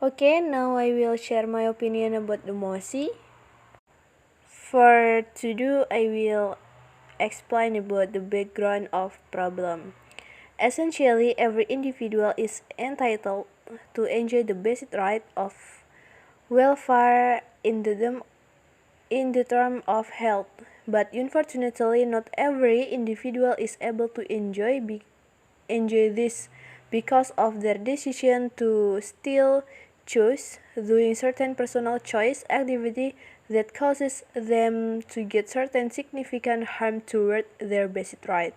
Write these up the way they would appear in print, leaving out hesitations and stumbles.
Okay, now I will share my opinion about the mosi. For to do, I will explain about the background of problem. Essentially, every individual is entitled to enjoy the basic right of welfare in the term of health, but unfortunately, not every individual is able to enjoy this because of their decision to still choose doing certain personal choice activity that causes them to get certain significant harm toward their basic right.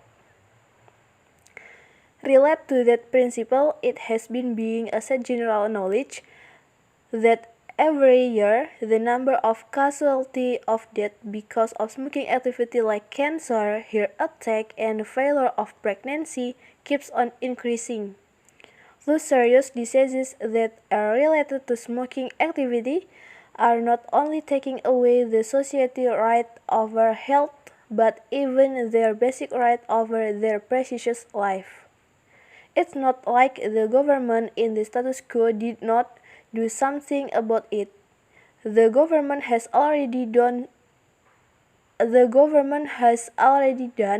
Relate to that principle, it has been being a set general knowledge that every year the number of casualty of death because of smoking activity like cancer, heart attack, and failure of pregnancy keeps on increasing. Those serious diseases that are related to smoking activity are not only taking away the society right over health, but even their basic right over their precious life. It's not like the government in the status quo did not do something about it. The government has already done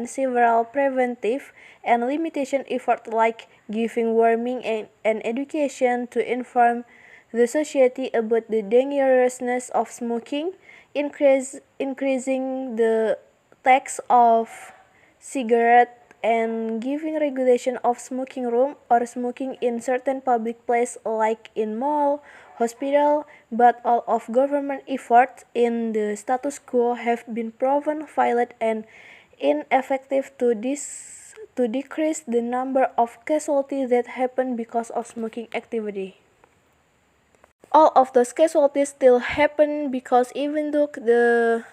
several preventive and limitation efforts like giving warning and education to inform the society about the dangerousness of smoking, increasing the tax of cigarette and giving regulation of smoking room or smoking in certain public place like in mall, hospital, but all of government efforts in the status quo have been proven violent and ineffective to decrease the number of casualties that happen because of smoking activity. All of those casualties still happen because even though the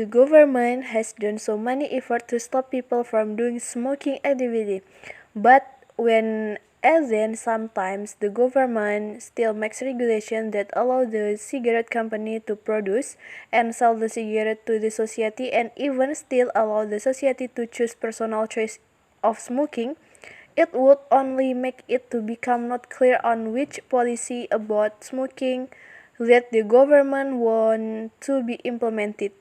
government has done so many efforts to stop people from doing smoking activity, but when and then sometimes the government still makes regulations that allow the cigarette company to produce and sell the cigarette to the society and even still allow the society to choose personal choice of smoking, it would only make it to become not clear on which policy about smoking that the government want to be implemented,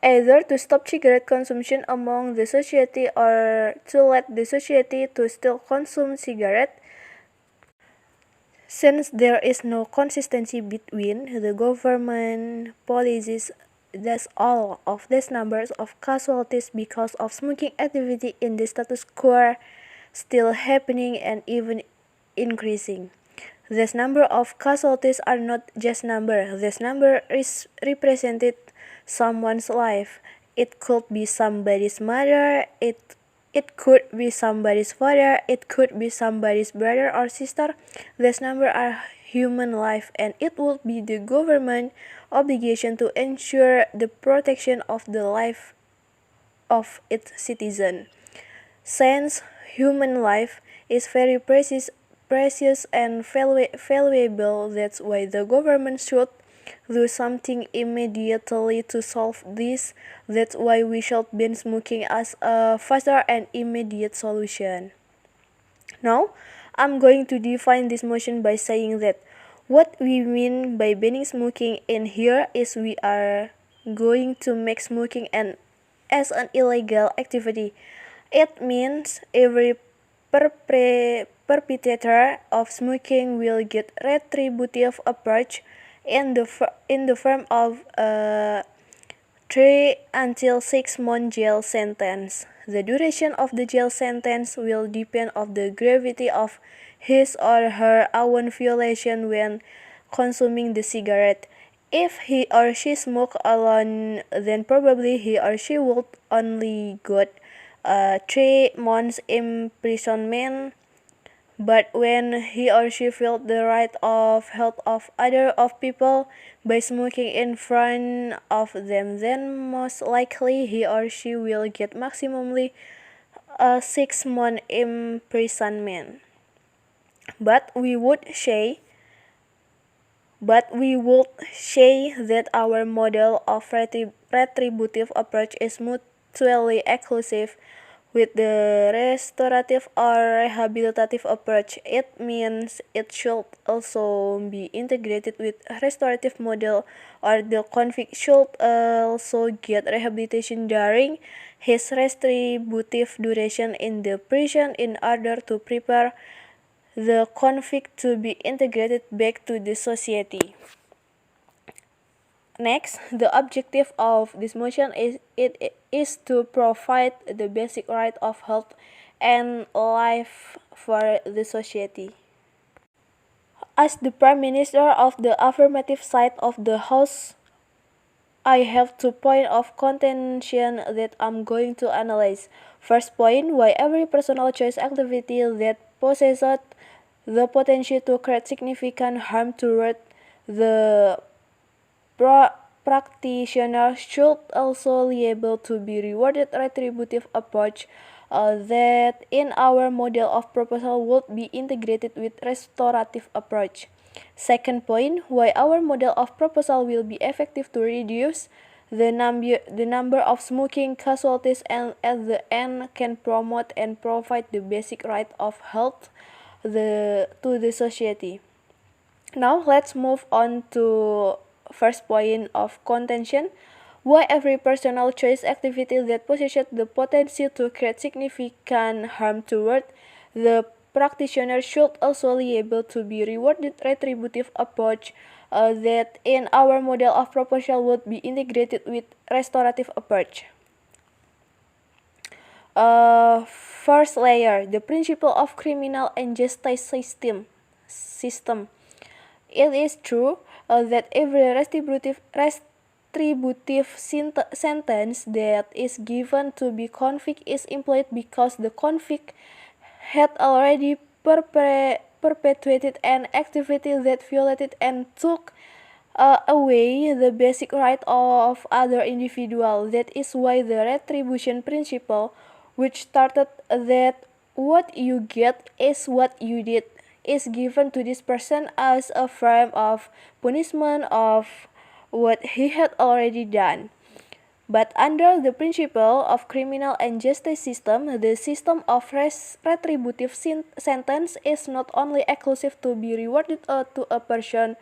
either to stop cigarette consumption among the society or to let the society to still consume cigarette. Since there is no consistency between the government policies, thus all of these numbers of casualties because of smoking activity in the status quo still happening and even increasing. This number of casualties are not just number. This number is represented someone's life. It could be somebody's mother, it could be somebody's father, it could be somebody's brother or sister. This number are human life and it would be the government obligation to ensure the protection of the life of its citizen. Since human life is very precious and valuable, that's why the government should do something immediately to solve this. That's why we should ban smoking as a faster and immediate solution. Now, I'm going to define this motion by saying that what we mean by banning smoking in here is we are going to make smoking as an illegal activity. It means every perpetrator of smoking will get retributive approach in the form of a 3 until 6 month jail sentence. The duration of the jail sentence will depend on the gravity of his or her own violation when consuming the cigarette. If he or she smoke alone, then probably he or she would only got 3 months imprisonment. But when he or she felt the right of health of other of people by smoking in front of them, then most likely he or she will get maximally a 6 month imprisonment. But we would say that our model of retributive approach is mutually exclusive. With the restorative or rehabilitative approach, it means it should also be integrated with a restorative model, or the convict should also get rehabilitation during his retributive duration in the prison in order to prepare the convict to be integrated back to the society. Next, the objective of this motion is to provide the basic right of health and life for the society. As the Prime Minister of the affirmative side of the House, I have 2 points of contention that I'm going to analyze. First point, why every personal choice activity that possesses the potential to create significant harm toward the practitioner should also be able to be rewarded retributive approach that in our model of proposal would be integrated with restorative approach. Second point, why our model of proposal will be effective to reduce the number of smoking casualties and at the end can promote and provide the basic right of health to the society. Now let's move on to first point of contention. Why every personal choice activity that possesses the potential to create significant harm toward the practitioner should also be able to be rewarded retributive approach that in our model of proposal would be integrated with restorative approach. First layer, the principle of criminal and justice system. It is true that every retributive sentence that is given to be convict is employed because the convict had already perpetuated an activity that violated and took away the basic right of other individual. That is why the retribution principle, which started that what you get is what you did, is given to this person as a form of punishment of what he had already done. But under the principle of criminal and justice system, the system of retributive sentence is not only exclusive to be rewarded to a person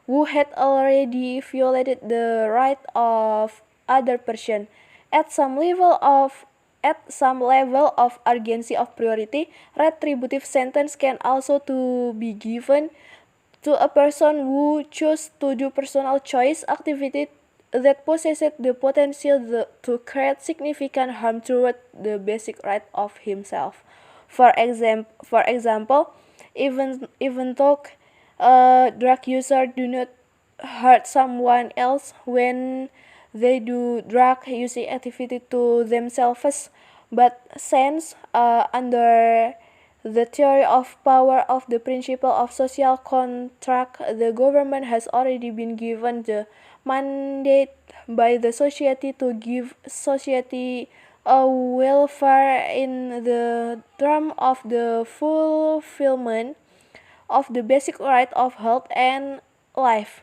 who had already violated the right of other person. At some level of urgency of priority, retributive sentence can also to be given to a person who chose to do personal choice activity that possesses the potential to create significant harm toward the basic right of himself. For example, even though drug users do not hurt someone else when they do drug using activity to themselves, but since under the theory of power of the principle of social contract, the government has already been given the mandate by the society to give society a welfare in the term of the fulfillment of the basic right of health and life.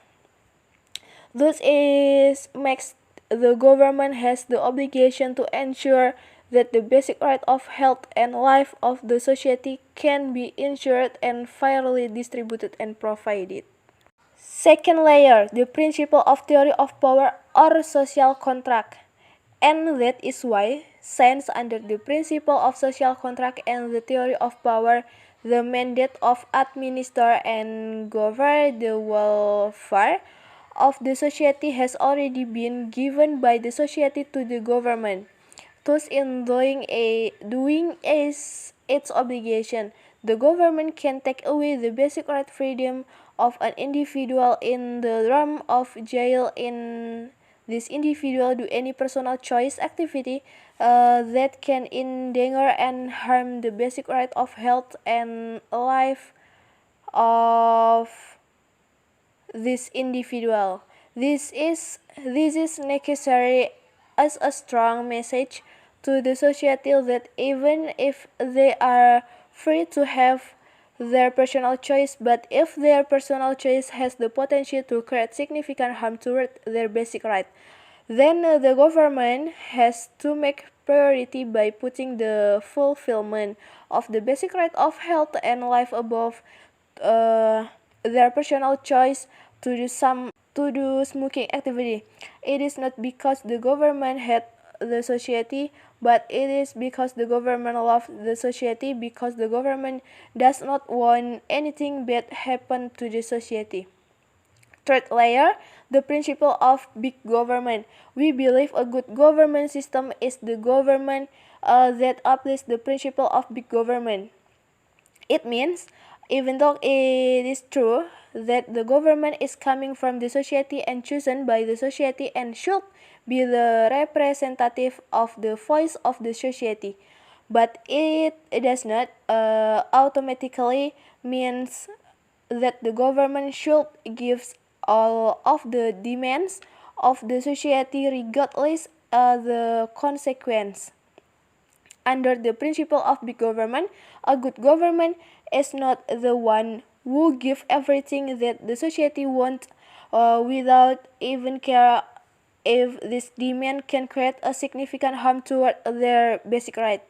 Thus, it makes the government has the obligation to ensure that the basic right of health and life of the society can be ensured and fairly distributed and provided. Second layer, the principle of theory of power or social contract. And that is why, since under the principle of social contract and the theory of power, the mandate of administer and govern the welfare of the society has already been given by the society to the government. Thus, in doing its obligation, the government can take away the basic right freedom of an individual in the realm of jail in this individual do any personal choice activity that can endanger and harm the basic right of health and life of this individual. This is necessary as a strong message to the society that even if they are free to have their personal choice, but if their personal choice has the potential to create significant harm toward their basic right, Then the government has to make priority by putting the fulfillment of the basic right of health and life above uh, their personal choice to do smoking activity. It is not because the government hate the society, but it is because the government loves the society, because the government does not want anything bad happen to the society. Third layer, the principle of big government. We believe a good government system is the government that applies the principle of big government. It means, even though it is true that the government is coming from the society and chosen by the society and should be the representative of the voice of the society, but it does not automatically means that the government should give all of the demands of the society regardless the consequence. Under the principle of big government, a good government is not the one who give everything that the society wants without even care if this demand can create a significant harm toward their basic right.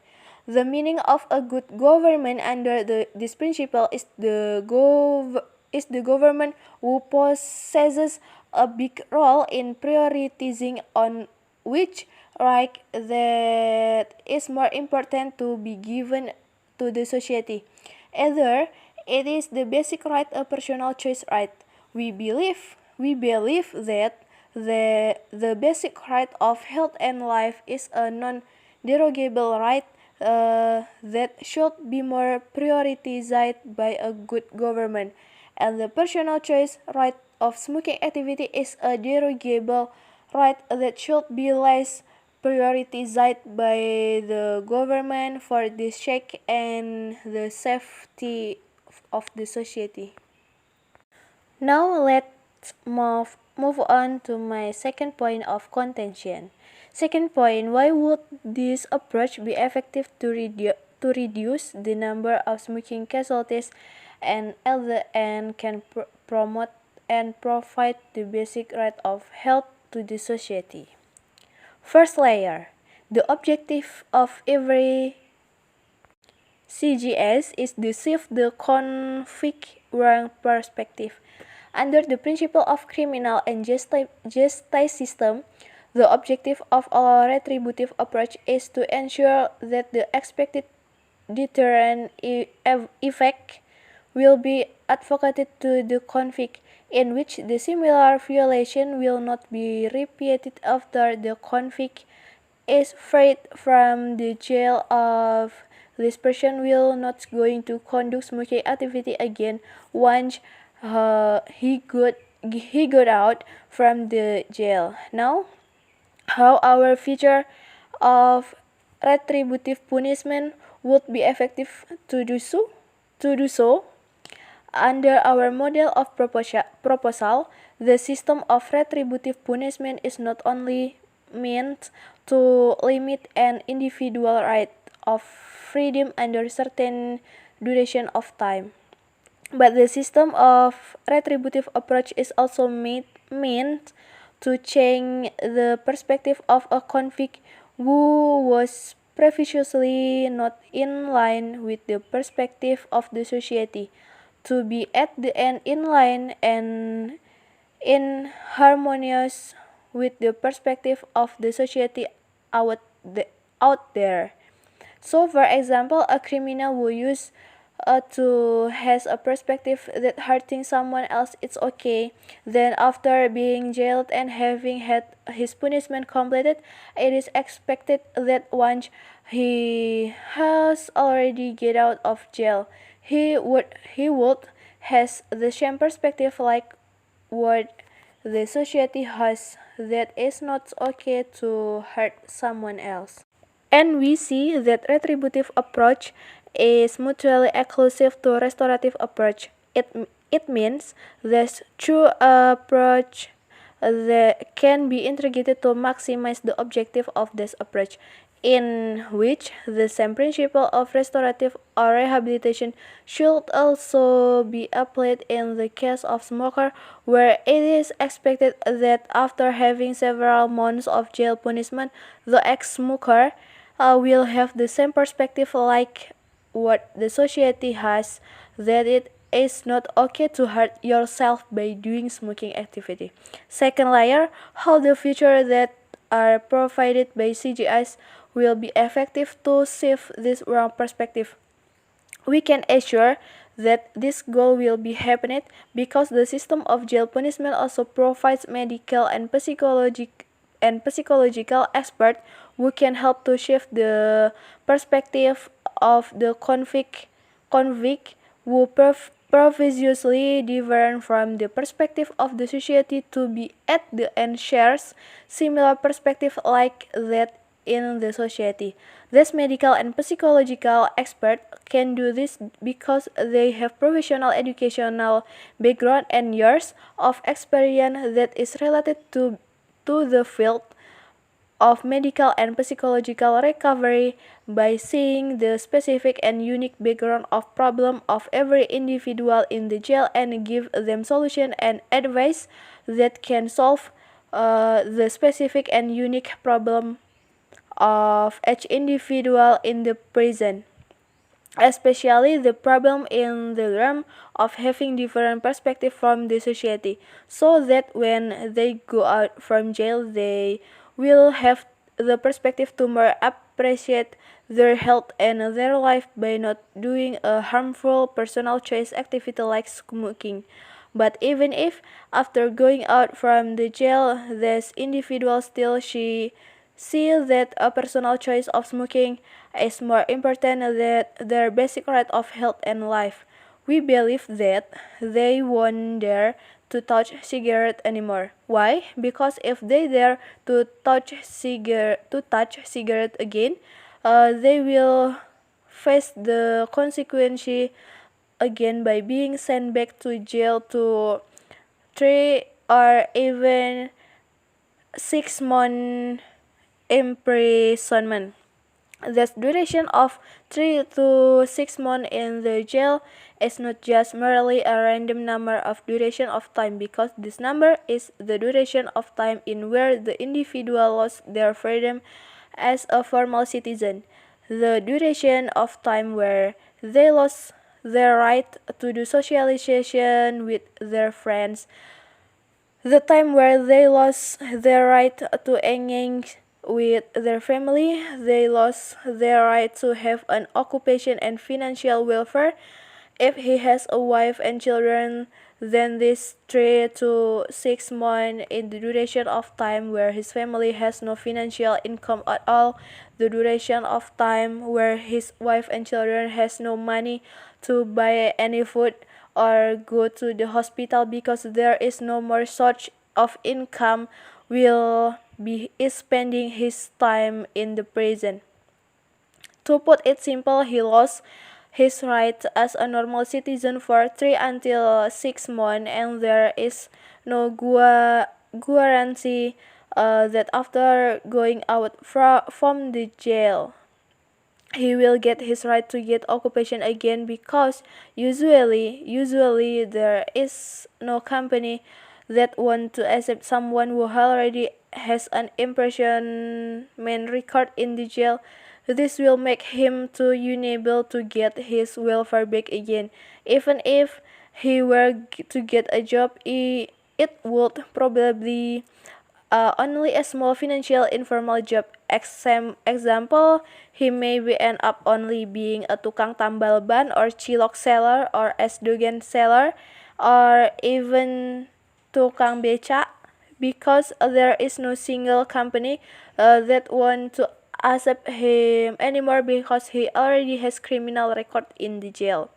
The meaning of a good government under this principle is the government who possesses a big role in prioritizing on which right that is more important to be given to the society. Either it is the basic right, a personal choice right. We believe that the basic right of health and life is a non-derogable right that should be more prioritized by a good government, and the personal choice right of smoking activity is a derogable right that should be less prioritized by the government for the sake and the safety of the society. Now let's move on to my second point of contention. Second point, why would this approach be effective to reduce the number of smoking casualties and at the end can promote and provide the basic right of health to the society? First layer, the objective of every CGS is to shift the convict wrong perspective. Under the principle of criminal and justice system, the objective of a retributive approach is to ensure that the expected deterrent effect will be advocated to the convict, in which the similar violation will not be repeated after the convict is freed from the jail. Of this person will not going to conduct smoking activity again once he got out from the jail. Now, how our feature of retributive punishment would be effective to do so? Under our model of proposal, the system of retributive punishment is not only meant to limit an individual right of freedom under certain duration of time, but the system of retributive approach is also meant to change the perspective of a convict who was previously not in line with the perspective of the society, to be at the end in line and in harmonious with the perspective of the society out, out there. So, for example, a criminal who use to has a perspective that hurting someone else it's okay. Then, after being jailed and having had his punishment completed, it is expected that once he has already get out of jail, he would has the same perspective like what the society has, that it's not okay to hurt someone else. And we see that retributive approach is mutually exclusive to restorative approach. It means there's two approach that can be integrated to maximize the objective of this approach. in which the same principle of restorative or rehabilitation should also be applied in the case of smoker, where it is expected that after having several months of jail punishment, the ex-smoker will have the same perspective like what the society has, that it is not okay to hurt yourself by doing smoking activity. Second layer, how the features that are provided by CGIs will be effective to shift this wrong perspective. We can assure that this goal will be happened because the system of jail punishment also provides medical and psychological experts who can help to shift the perspective of the convict who previously different from the perspective of the society to be at the end shares similar perspective like that in the society. These medical and psychological experts can do this because they have professional educational background and years of experience that is related to the field of medical and psychological recovery by seeing the specific and unique background of problem of every individual in the jail and give them solution and advice that can solve the specific and unique problem of each individual in the prison, especially the problem in the realm of having different perspective from the society, so that when they go out from jail they will have the perspective to more appreciate their health and their life by not doing a harmful personal choice activity like smoking. But even if after going out from the jail this individual still see that a personal choice of smoking is more important than their basic right of health and life, we believe that they won't dare to touch cigarette anymore. Why? Because if they dare to touch cigarette again, they will face the consequence again by being sent back to jail to 3 or even 6 months imprisonment. The duration of 3 to 6 months in the jail is not just merely a random number of duration of time, because this number is the duration of time in where the individual lost their freedom as a formal citizen, the duration of time where they lost their right to do socialization with their friends, the time where they lost their right to engage with their family, they lost their right to have an occupation and financial welfare. If he has a wife and children, then this 3 to 6 months in the duration of time where his family has no financial income at all, the duration of time where his wife and children has no money to buy any food or go to the hospital because there is no more source of income, will be spending his time in the prison. To put it simple, he lost his right as a normal citizen for 3 until 6 months, and there is no guarantee that after going out from the jail he will get his right to get occupation again, because usually there is no company that want to accept someone who already has an imprisonment record in the jail. This will make him too unable to get his welfare back again. Even if he were to get a job, it would probably only a small financial informal job. Example, he may end up only being a tukang tambal ban or cilok seller or es dogen seller or even tukang beca, because there is no single company that want to accept him anymore because he already has criminal record in the jail.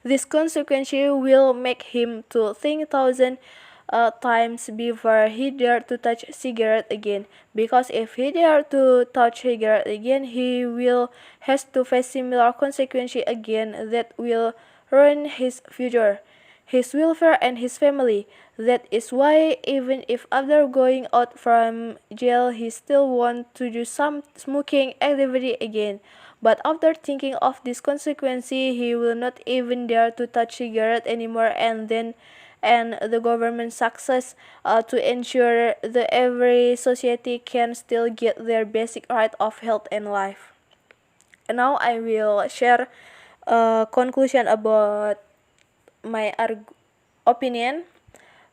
This consequence will make him to think thousand times before he dare to touch cigarette again, because if he dare to touch cigarette again, he will has to face similar consequences again that will ruin his future. his welfare and his family. That is why even if after going out from jail he still wants to do some smoking activity again. But after thinking of this consequence, he will not even dare to touch cigarette anymore, and the government success to ensure that every society can still get their basic right of health and life. And now I will share a conclusion about my opinion.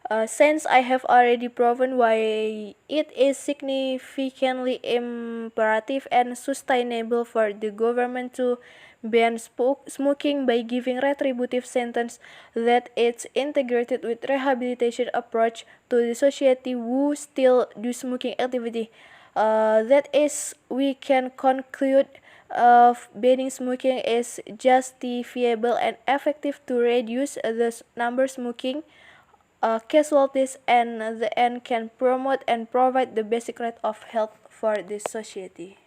Since I have already proven why it is significantly imperative and sustainable for the government to ban smoking by giving retributive sentence that it's integrated with rehabilitation approach to the society who still do smoking activity, that is, we can conclude of banning smoking is justifiable and effective to reduce the number smoking casualties, and the end can promote and provide the basic right of health for this society.